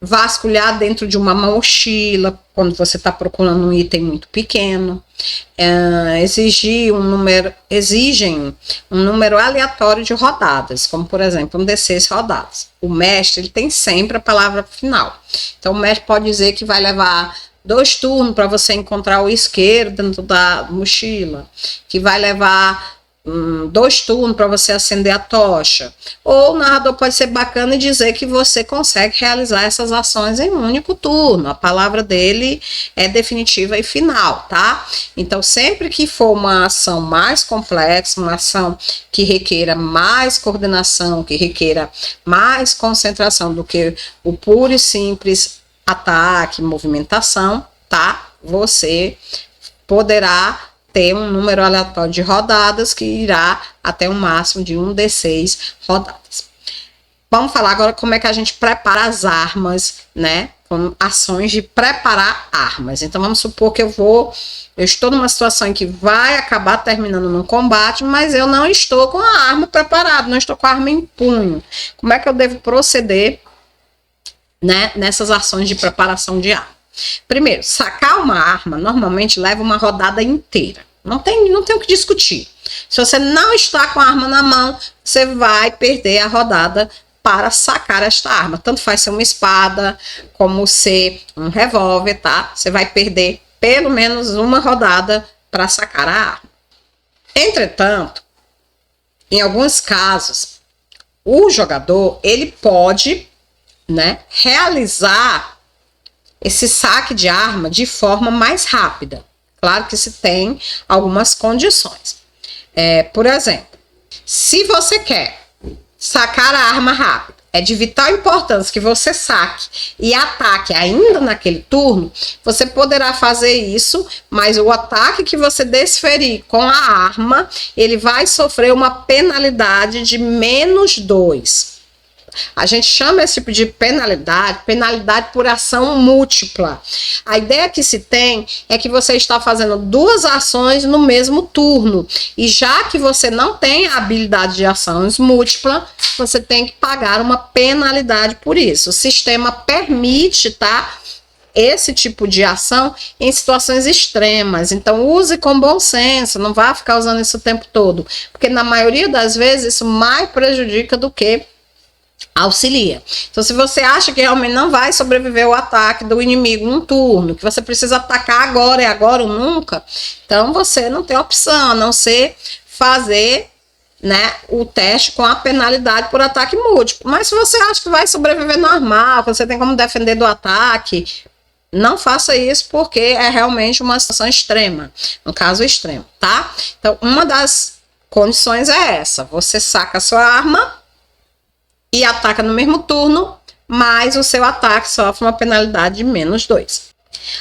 vasculhar dentro de uma mochila, quando você está procurando um item muito pequeno, exigem um número aleatório de rodadas, como por exemplo um D6 rodadas. O mestre, ele tem sempre a palavra final. Então o mestre pode dizer que vai levar 2 turnos para você encontrar o isqueiro dentro da mochila, que vai levar 2 turnos para você acender a tocha. Ou o narrador pode ser bacana e dizer que você consegue realizar essas ações em um único turno. A palavra dele é definitiva e final, tá? Então, sempre que for uma ação mais complexa, uma ação que requeira mais coordenação, que requeira mais concentração do que o puro e simples ataque, movimentação, tá? Você poderá ter um número aleatório de rodadas que irá até um máximo de 1d6 rodadas. Vamos falar agora como é que a gente prepara as armas, né? Com ações de preparar armas. Então vamos supor que eu estou numa situação em que vai acabar terminando num combate, mas eu não estou com a arma preparada, não estou com a arma em punho. Como é que eu devo proceder, né, nessas ações de preparação de arma? Primeiro, sacar uma arma normalmente leva uma rodada inteira. Não tem o que discutir. Se você não está com a arma na mão, você vai perder a rodada para sacar esta arma. Tanto faz ser uma espada, como ser um revólver, tá? Você vai perder pelo menos uma rodada para sacar a arma. Entretanto, em alguns casos, o jogador, ele pode, né, realizar esse saque de arma de forma mais rápida. Claro que se tem algumas condições. Por exemplo, se você quer sacar a arma rápido, é de vital importância que você saque e ataque ainda naquele turno, você poderá fazer isso, mas o ataque que você desferir com a arma, ele vai sofrer uma penalidade de -2. A gente chama esse tipo de penalidade por ação múltipla. A ideia que se tem é que você está fazendo 2 ações no mesmo turno. E já que você não tem a habilidade de ações múltipla, você tem que pagar uma penalidade por isso. O sistema permite, tá, esse tipo de ação em situações extremas. Então, use com bom senso, não vá ficar usando isso o tempo todo, porque na maioria das vezes isso mais prejudica do que auxilia. Então, se você acha que realmente não vai sobreviver ao ataque do inimigo num turno, que você precisa atacar agora, é agora ou nunca, então você não tem opção a não ser fazer, né, o teste com a penalidade por ataque múltiplo. Mas se você acha que vai sobreviver normal, que você tem como defender do ataque, não faça isso, porque é realmente uma situação extrema, um caso extremo, tá? Então, uma das condições é essa: você saca a sua arma e ataca no mesmo turno, mas o seu ataque sofre uma penalidade de -2.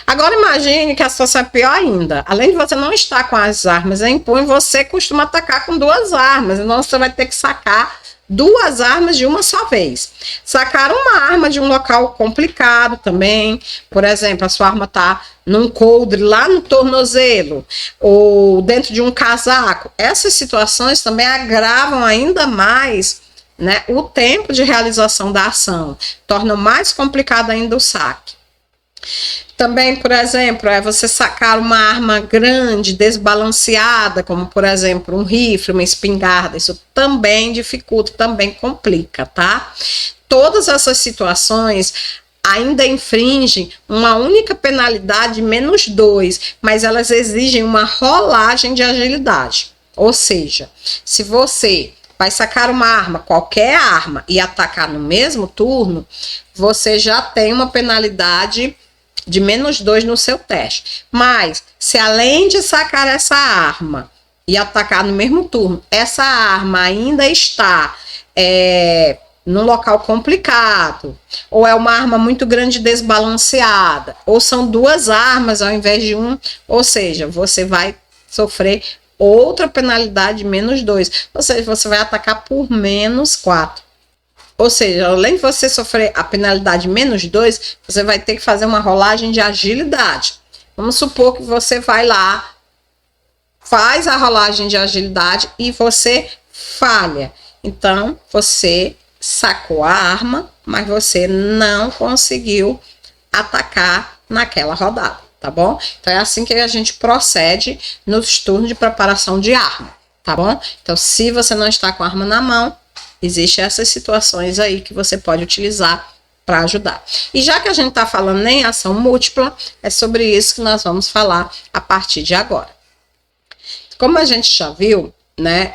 Agora imagine que a situação é pior ainda. Além de você não estar com as armas em punho, você costuma atacar com 2 armas. Então você vai ter que sacar 2 armas de uma só vez. Sacar uma arma de um local complicado também. Por exemplo, a sua arma está num coldre lá no tornozelo ou dentro de um casaco. Essas situações também agravam ainda mais, né, o tempo de realização da ação. Tornam mais complicado ainda o saque. Também, por exemplo, é você sacar uma arma grande, desbalanceada, como, por exemplo, um rifle, uma espingarda. Isso também dificulta, também complica, tá? Todas essas situações ainda infringem uma única penalidade de -2, mas elas exigem uma rolagem de agilidade. Ou seja, se você vai sacar uma arma, qualquer arma, e atacar no mesmo turno, você já tem uma penalidade de -2 no seu teste. Mas, se além de sacar essa arma e atacar no mesmo turno, essa arma ainda está num local complicado, ou é uma arma muito grande desbalanceada, ou são 2 armas ao invés de um, ou seja, você vai sofrer outra penalidade de -2, ou seja, você vai atacar por -4. Ou seja, além de você sofrer a penalidade -2, você vai ter que fazer uma rolagem de agilidade. Vamos supor que você vai lá, faz a rolagem de agilidade e você falha. Então, você sacou a arma, mas você não conseguiu atacar naquela rodada, tá bom? Então, é assim que a gente procede nos turnos de preparação de arma, tá bom? Então, se você não está com a arma na mão, existem essas situações aí que você pode utilizar para ajudar. E já que a gente está falando em ação múltipla, é sobre isso que nós vamos falar a partir de agora. Como a gente já viu, né,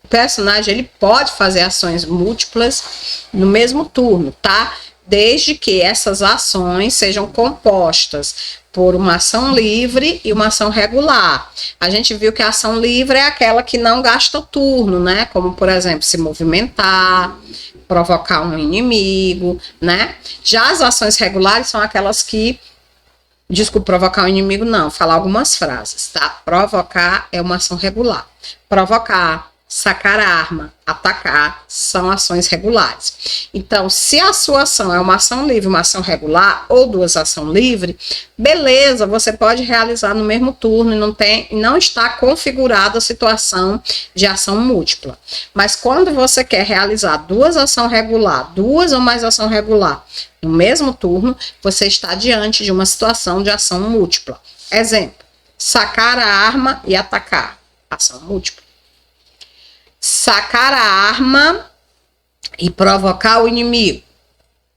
o personagem ele pode fazer ações múltiplas no mesmo turno, tá? Desde que essas ações sejam compostas por uma ação livre e uma ação regular. A gente viu que a ação livre é aquela que não gasta turno, né? Como, por exemplo, se movimentar, provocar um inimigo, né? Já as ações regulares são aquelas que... Desculpa, provocar um inimigo não, falar algumas frases, tá? Provocar é uma ação regular. Provocar, sacar a arma, atacar, são ações regulares. Então, se a sua ação é uma ação livre, uma ação regular, ou 2 ações livres, beleza, você pode realizar no mesmo turno e não está configurada a situação de ação múltipla. Mas quando você quer realizar 2 ações regular, 2 ou mais ações regular no mesmo turno, você está diante de uma situação de ação múltipla. Exemplo, sacar a arma e atacar, ação múltipla. Sacar a arma e provocar o inimigo,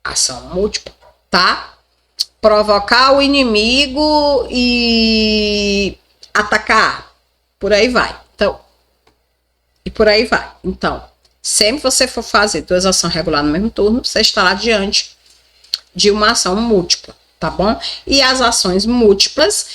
ação múltipla, tá? Provocar o inimigo e atacar, por aí vai. Então, e por aí vai. Então, sempre que você for fazer 2 ações regulares no mesmo turno, você estará diante de uma ação múltipla, tá bom? E as ações múltiplas,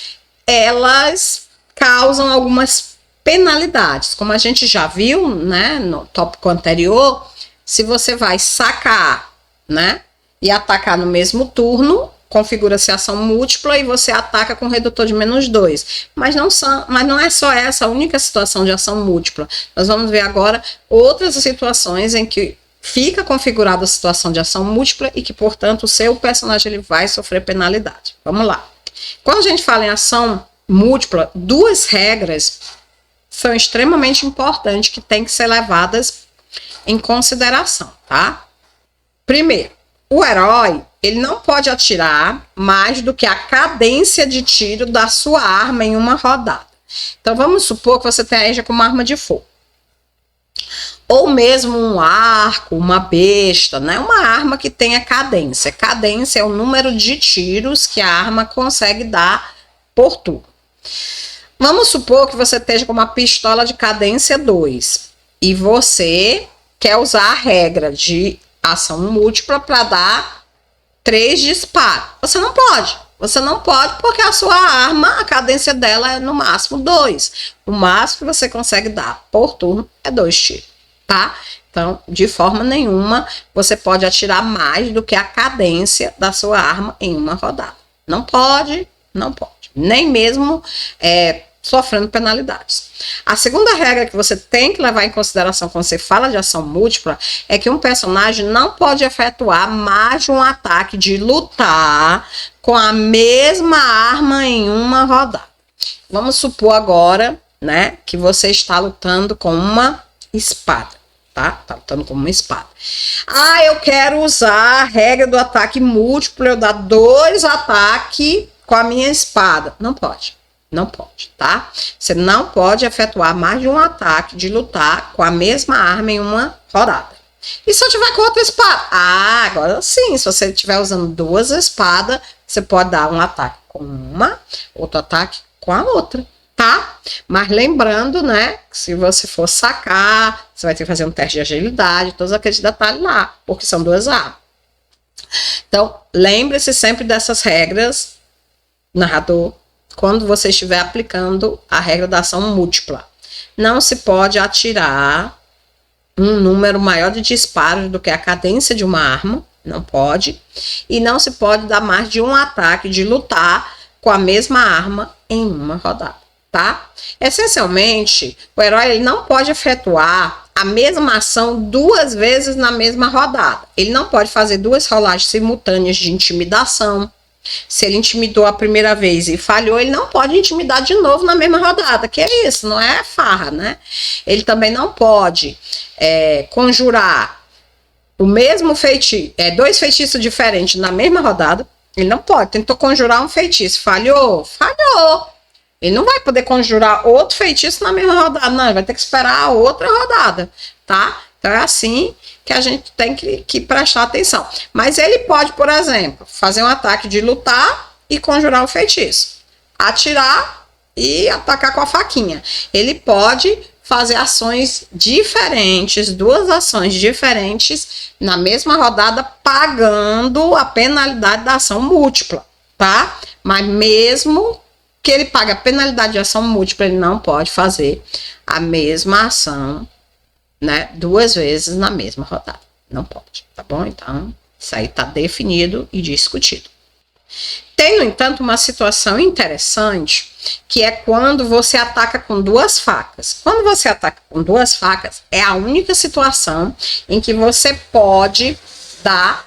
elas causam algumas penalidades, como a gente já viu, né, no tópico anterior. Se você vai sacar, né, e atacar no mesmo turno, configura-se ação múltipla e você ataca com redutor de -2. Mas não é só essa a única situação de ação múltipla. Nós vamos ver agora outras situações em que fica configurada a situação de ação múltipla e que, portanto, o seu personagem ele vai sofrer penalidade. Vamos lá. Quando a gente fala em ação múltipla, 2 regras são extremamente importantes que têm que ser levadas em consideração, tá? Primeiro, O herói, ele não pode atirar mais do que a cadência de tiro da sua arma em uma rodada. Então, vamos supor que você esteja com uma arma de fogo. Ou mesmo um arco, uma besta, né? Uma arma que tenha cadência. Cadência é o número de tiros que a arma consegue dar por turno. Vamos supor que você esteja com uma pistola de cadência 2 e você quer usar a regra de ação múltipla para dar 3 disparos. Você não pode. Você não pode porque a sua arma, a cadência dela é no máximo 2. O máximo que você consegue dar por turno é 2 tiros, tá? Então, de forma nenhuma, você pode atirar mais do que a cadência da sua arma em uma rodada. Não pode, não pode. Nem mesmo sofrendo penalidades. A segunda regra que você tem que levar em consideração quando você fala de ação múltipla é que um personagem não pode efetuar mais de um ataque de lutar com a mesma arma em uma rodada. Vamos supor agora, né, que você está lutando com uma espada, tá? Tá lutando com uma espada. Ah, eu quero usar a regra do ataque múltiplo, eu dar 2 ataques com a minha espada. Não pode. Não pode, tá? Você não pode efetuar mais de um ataque de lutar com a mesma arma em uma rodada. E se eu tiver com outra espada? Ah, agora sim, se você estiver usando 2 espadas, você pode dar um ataque com uma, outro ataque com a outra, tá? Mas lembrando, né, que se você for sacar, você vai ter que fazer um teste de agilidade, todos aqueles detalhes lá, porque são 2 armas. Então, lembre-se sempre dessas regras, narrador, quando você estiver aplicando a regra da ação múltipla. Não se pode atirar um número maior de disparos do que a cadência de uma arma, não pode. E não se pode dar mais de um ataque de lutar com a mesma arma em uma rodada, tá? Essencialmente, o herói ele não pode efetuar a mesma ação 2 vezes na mesma rodada. Ele não pode fazer 2 rolagens simultâneas de intimidação. Se ele intimidou a primeira vez e falhou, ele não pode intimidar de novo na mesma rodada, que é isso, não é farra, né? Ele também não pode conjurar o mesmo feitiço, 2 feitiços diferentes na mesma rodada. Ele não pode, tentou conjurar um feitiço, falhou. Ele não vai poder conjurar outro feitiço na mesma rodada, não, ele vai ter que esperar a outra rodada, tá? Então é assim que a gente tem que prestar atenção. Mas ele pode, por exemplo, fazer um ataque de lutar e conjurar um feitiço. Atirar e atacar com a faquinha. Ele pode fazer ações diferentes, 2 ações diferentes na mesma rodada, pagando a penalidade da ação múltipla, tá? Mas mesmo que ele pague a penalidade de ação múltipla, ele não pode fazer a mesma ação, né, 2 vezes na mesma rodada. Não pode, tá bom? Então, isso aí tá definido e discutido. Tem, no entanto, uma situação interessante, que é quando você ataca com 2 facas. Quando você ataca com 2 facas, é a única situação em que você pode dar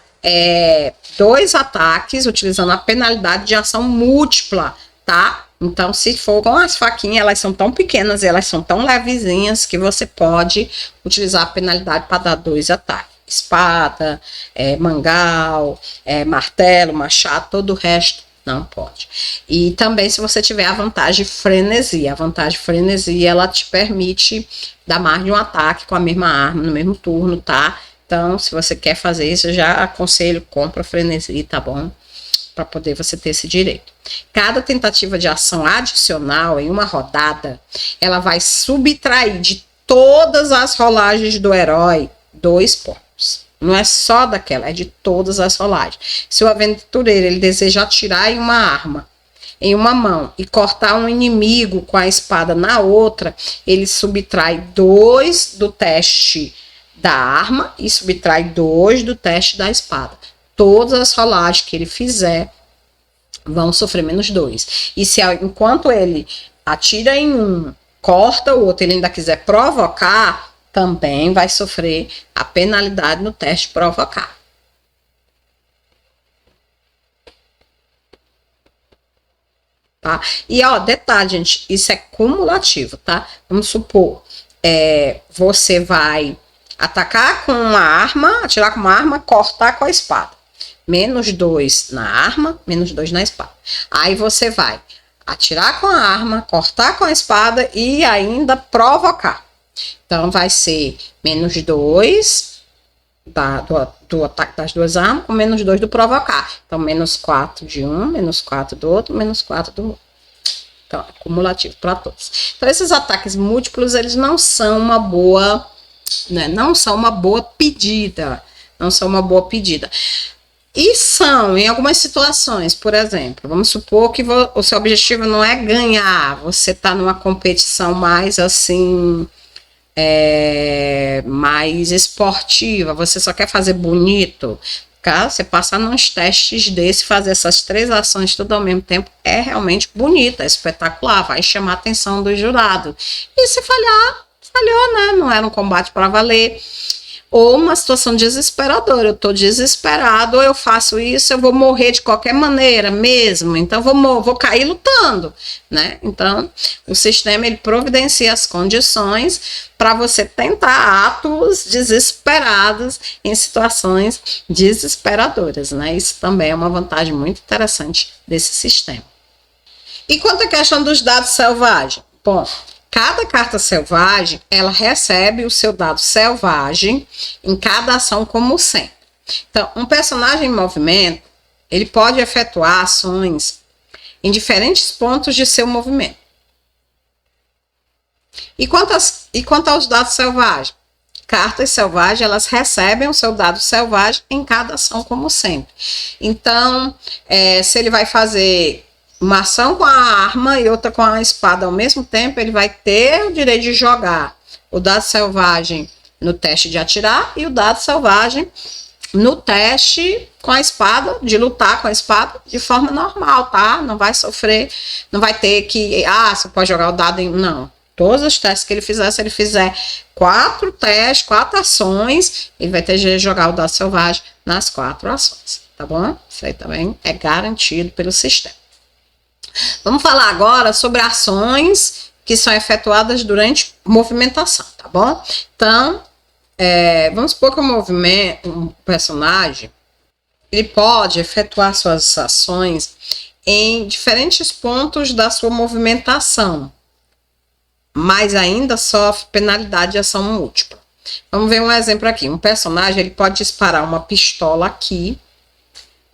2 ataques utilizando a penalidade de ação múltipla, tá? Então, se for com as faquinhas, elas são tão pequenas, elas são tão levezinhas que você pode utilizar a penalidade para dar 2 ataques. Espada, mangal, martelo, machado, todo o resto não pode. E também se você tiver a vantagem frenesia. A vantagem frenesia, ela te permite dar mais de um ataque com a mesma arma no mesmo turno, tá? Então, se você quer fazer isso, eu já aconselho, compra frenesia, tá bom? Para poder você ter esse direito. Cada tentativa de ação adicional em uma rodada, ela vai subtrair de todas as rolagens do herói 2 pontos. Não é só daquela, é de todas as rolagens. Se o aventureiro ele deseja atirar em uma arma, em uma mão, e cortar um inimigo com a espada na outra, ele subtrai 2 do teste da arma e subtrai 2 do teste da espada. Todas as rolagens que ele fizer vão sofrer menos 2. E se enquanto ele atira em um, corta o outro, ele ainda quiser provocar, também vai sofrer a penalidade no teste provocar. Tá? E ó, detalhe, gente, isso é cumulativo, tá? Vamos supor, você vai atacar com uma arma, atirar com uma arma, cortar com a espada. -2 na arma, -2 na espada. Aí você vai atirar com a arma, cortar com a espada e ainda provocar. Então, vai ser -2 do ataque das duas armas, com -2 do provocar. Então, -4 de um, -4 do outro, -4 do outro. Então, é cumulativo para todos. Então, esses ataques múltiplos, eles não são uma boa, né? Não são uma boa pedida. Não são uma boa pedida. E são, em algumas situações, por exemplo, vamos supor que o seu objetivo não é ganhar, você está numa competição mais assim, mais esportiva, você só quer fazer bonito, cara, você passar nos testes desse, fazer essas 3 ações tudo ao mesmo tempo, é realmente bonito, é espetacular, vai chamar a atenção do jurado. E se falhar, falhou, né? Não era um combate para valer. Ou uma situação desesperadora, eu tô desesperado, ou eu faço isso, eu vou morrer de qualquer maneira mesmo, então vou cair lutando, né? Então, o sistema, ele providencia as condições para você tentar atos desesperados em situações desesperadoras, né? Isso também é uma vantagem muito interessante desse sistema. E quanto à questão dos dados selvagens? Bom, cada carta selvagem, ela recebe o seu dado selvagem em cada ação como sempre. Então, um personagem em movimento, ele pode efetuar ações em diferentes pontos de seu movimento. E quanto aos dados selvagens? Cartas selvagens, elas recebem o seu dado selvagem em cada ação como sempre. Então, se ele vai fazer uma ação com a arma e outra com a espada ao mesmo tempo, ele vai ter o direito de jogar o dado selvagem no teste de atirar e o dado selvagem no teste com a espada, de lutar com a espada de forma normal, tá? Não vai sofrer, não vai ter que, você pode jogar o dado em... Não. Todos os testes que ele fizer, se ele fizer 4 testes, 4 ações, ele vai ter que jogar o dado selvagem nas 4 ações, tá bom? Isso aí também é garantido pelo sistema. Vamos falar agora sobre ações que são efetuadas durante movimentação, tá bom? Então, vamos supor que um personagem, ele pode efetuar suas ações em diferentes pontos da sua movimentação, mas ainda sofre penalidade de ação múltipla. Vamos ver um exemplo aqui. Um personagem, ele pode disparar uma pistola aqui,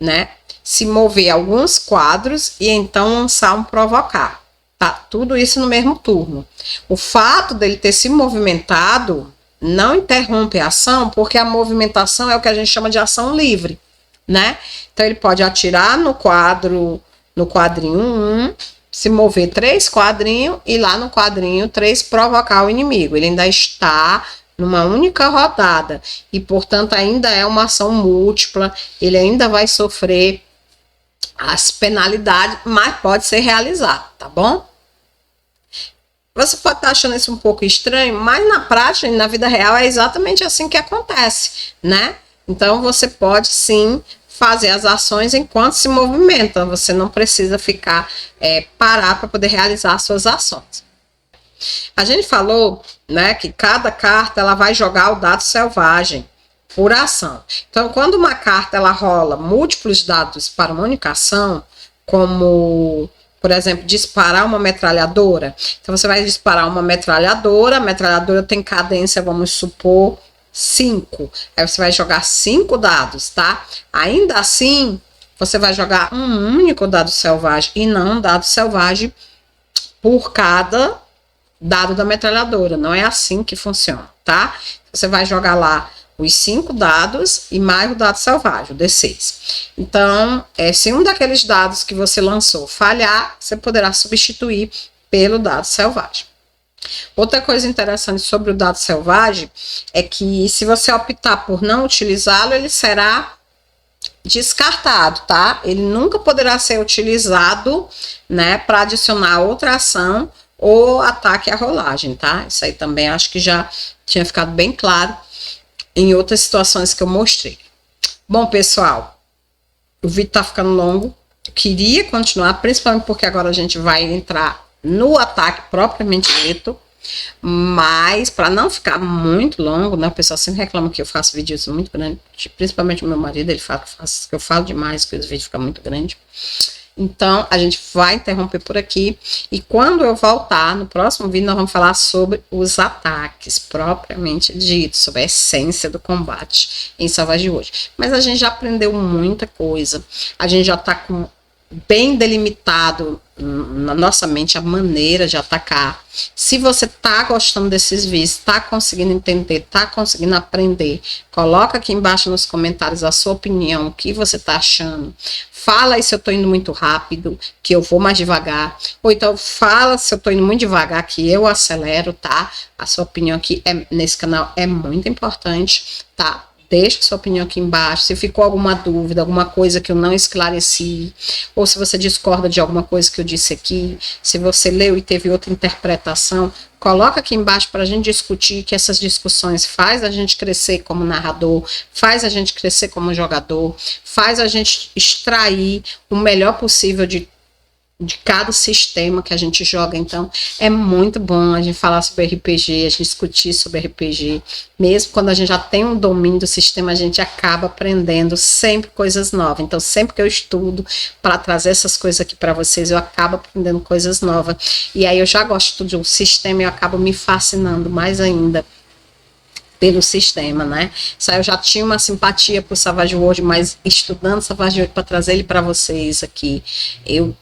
né? Se mover alguns quadros e então lançar um provocar, tá? Tudo isso no mesmo turno. O fato dele ter se movimentado não interrompe a ação, porque a movimentação é o que a gente chama de ação livre, né? Então ele pode atirar no quadrinho 1, se mover 3 quadrinhos e lá no quadrinho 3 provocar o inimigo. Ele ainda está numa única rodada e, portanto, ainda é uma ação múltipla, ele ainda vai sofrer as penalidades, mas pode ser realizado, tá bom? Você pode estar achando isso um pouco estranho, mas na prática, na vida real, é exatamente assim que acontece, né? Então, você pode sim fazer as ações enquanto se movimenta, você não precisa ficar parar para poder realizar as suas ações. A gente falou, né, que cada carta ela vai jogar o dado selvagem por ação. Então, quando uma carta ela rola múltiplos dados para uma única ação, como, por exemplo, disparar uma metralhadora. Então, você vai disparar uma metralhadora, a metralhadora tem cadência, vamos supor, 5. Aí você vai jogar 5 dados, tá? Ainda assim, você vai jogar um único dado selvagem e não um dado selvagem por cada dado da metralhadora. Não é assim que funciona, tá? Você vai jogar lá os 5 dados e mais o dado selvagem, o D6. Então, se um daqueles dados que você lançou falhar, você poderá substituir pelo dado selvagem. Outra coisa interessante sobre o dado selvagem é que se você optar por não utilizá-lo, ele será descartado, tá? Ele nunca poderá ser utilizado, né, para adicionar outra ação ou ataque à rolagem, tá? Isso aí também acho que já tinha ficado bem claro em outras situações que eu mostrei. Bom, pessoal, o vídeo tá ficando longo. Eu queria continuar, principalmente porque agora a gente vai entrar no ataque propriamente dito. Mas, para não ficar muito longo, né? O pessoal sempre reclama que eu faço vídeos muito grandes, principalmente o meu marido, ele fala que eu falo demais, que os vídeos ficam muito grandes. Então, a gente vai interromper por aqui. E quando eu voltar, no próximo vídeo, nós vamos falar sobre os ataques, propriamente dito, sobre a essência do combate em Savage World. Mas a gente já aprendeu muita coisa. A gente já está com bem delimitado na nossa mente a maneira de atacar. Se você tá gostando desses vídeos, tá conseguindo entender, tá conseguindo aprender, coloca aqui embaixo nos comentários a sua opinião, o que você tá achando. Fala aí se eu tô indo muito rápido, que eu vou mais devagar. Ou então fala se eu tô indo muito devagar, que eu acelero, tá? A sua opinião aqui nesse canal é muito importante, tá? Deixa sua opinião aqui embaixo, se ficou alguma dúvida, alguma coisa que eu não esclareci, ou se você discorda de alguma coisa que eu disse aqui, se você leu e teve outra interpretação, coloca aqui embaixo para a gente discutir, que essas discussões faz a gente crescer como narrador, faz a gente crescer como jogador, faz a gente extrair o melhor possível de cada sistema que a gente joga. Então é muito bom a gente falar sobre RPG, a gente discutir sobre RPG, mesmo quando a gente já tem um domínio do sistema, a gente acaba aprendendo sempre coisas novas. Então sempre que eu estudo para trazer essas coisas aqui para vocês, eu acabo aprendendo coisas novas, e aí eu já gosto do sistema e eu acabo me fascinando mais ainda pelo sistema, né? Isso aí eu já tinha uma simpatia por Savage World, mas estudando Savage World para trazer ele para vocês aqui, eu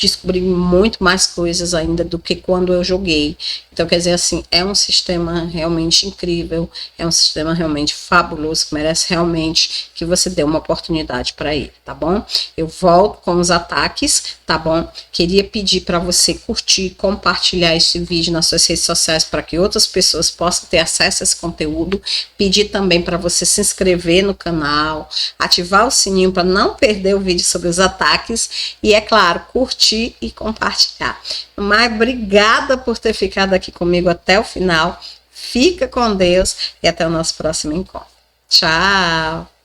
descobri muito mais coisas ainda do que quando eu joguei. Então, quer dizer assim, é um sistema realmente incrível, é um sistema realmente fabuloso, que merece realmente que você dê uma oportunidade para ele, tá bom? Eu volto com os ataques, tá bom? Queria pedir para você curtir, compartilhar esse vídeo nas suas redes sociais para que outras pessoas possam ter acesso a esse conteúdo. Pedir também para você se inscrever no canal, ativar o sininho para não perder o vídeo sobre os ataques e, é claro, curtir e compartilhar. Mas obrigada por ter ficado aqui comigo até o final. Fica com Deus e até o nosso próximo encontro. Tchau!